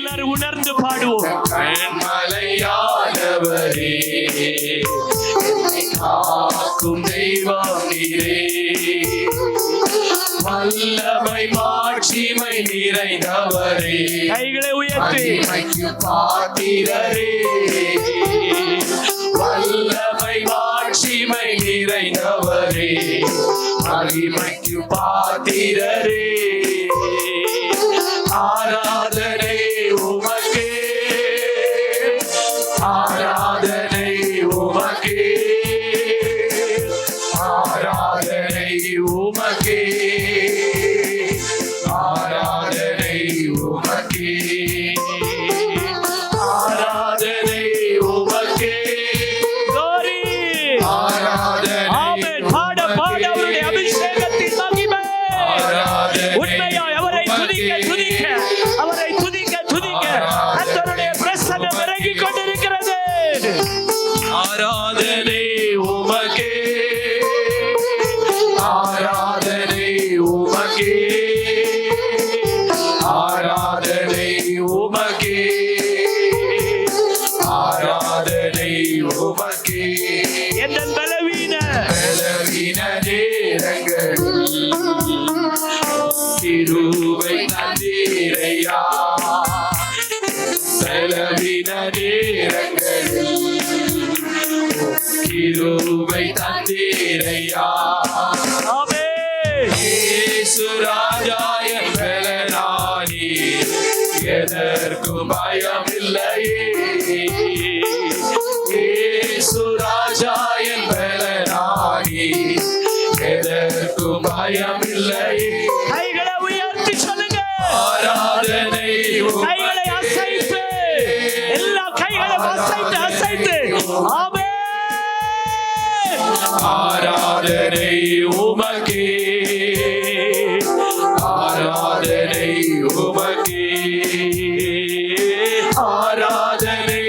எல்லாரும் உணர்ந்து பாடுவோம். மலையானவரே காக்கும் தெய்வம் நீரே, வல்லமை மாட்சிமை நிறைந்தவரே, கைகளை உயர்த்தி பாத்திரரே, வல்லமை மாட்சிமை நிறைந்தவரே, மகிமைக்கு பாத்திரரே, ஆராதனை உமக்கே, ஆராதனை உமக்கே, ஆராதனை உமக்கே, ஆராதனை உமக்கே, ஆராதனை உமக்கே, glory. ஆராதனை ஆமென். பாட பாட அவருடைய அபிஷேகத்தின் மகிமை. உண்மையாய் அவரை துதிக்க துதிக்க, அவரை துதிக்க துதிக்க கர்த்தருடைய பிரசன்னம் இறங்கிக் கொண்டிருக்கிறது. ஆராதனை உமக்கே, ஆராதனை உமக்கே, ஆராதனை உமக்கே, ஆராதனை உமக்கே, என் பலவீன பலவீன நேரங்களில் கிருபை தந்தீரையா, பலவீன நேரங்களில் கிருபை தந்தீரையா, ஆமென். இயேசு ராஜாய பலனானி, எதற்கும் பயமில்லையே, இயேசு ராஜாய பலனானி, எதற்கும் பயமில்லையே, கைகளை உயர்த்தி சொல்லுங்க. ஆராதனை கைகளை அசைத்து, எல்லா கைகளும் அசைத்து அசைத்து ஆமென். ஆராதனை உமக்கே, ஆராதனை உமக்கே, ஆராதனை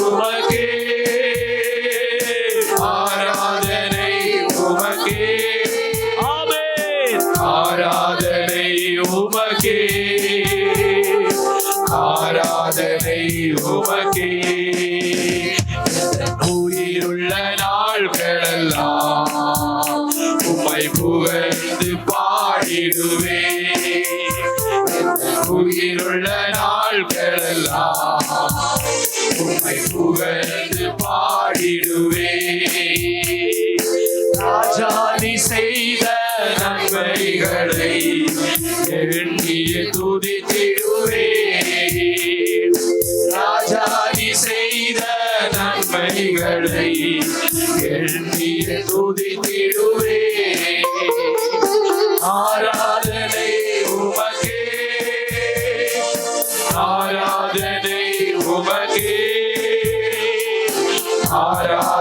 உமக்கே, ஆராதனை உமக்கே, ஆமென். ஆராதனை உமக்கே, ஆராதனை உமக்கே, உயிருள்ள நாட்களெல்லாம் உம்மை புகழ்ந்து பாடிடுவே, உயிருள்ள நாட்களெல்லாம் உம்மை புகழ்ந்து பாடிடுவே, ராஜா நீ செய்த நன்மைகளை எண்ணிய துதித்திடுவே, ராஜா நீ செய்த நன்மைகளை எண்ணிய துதித்திடுவே, ஆராதனை உமக்கே, ஆராதனை உமக்கே, ஆராதனை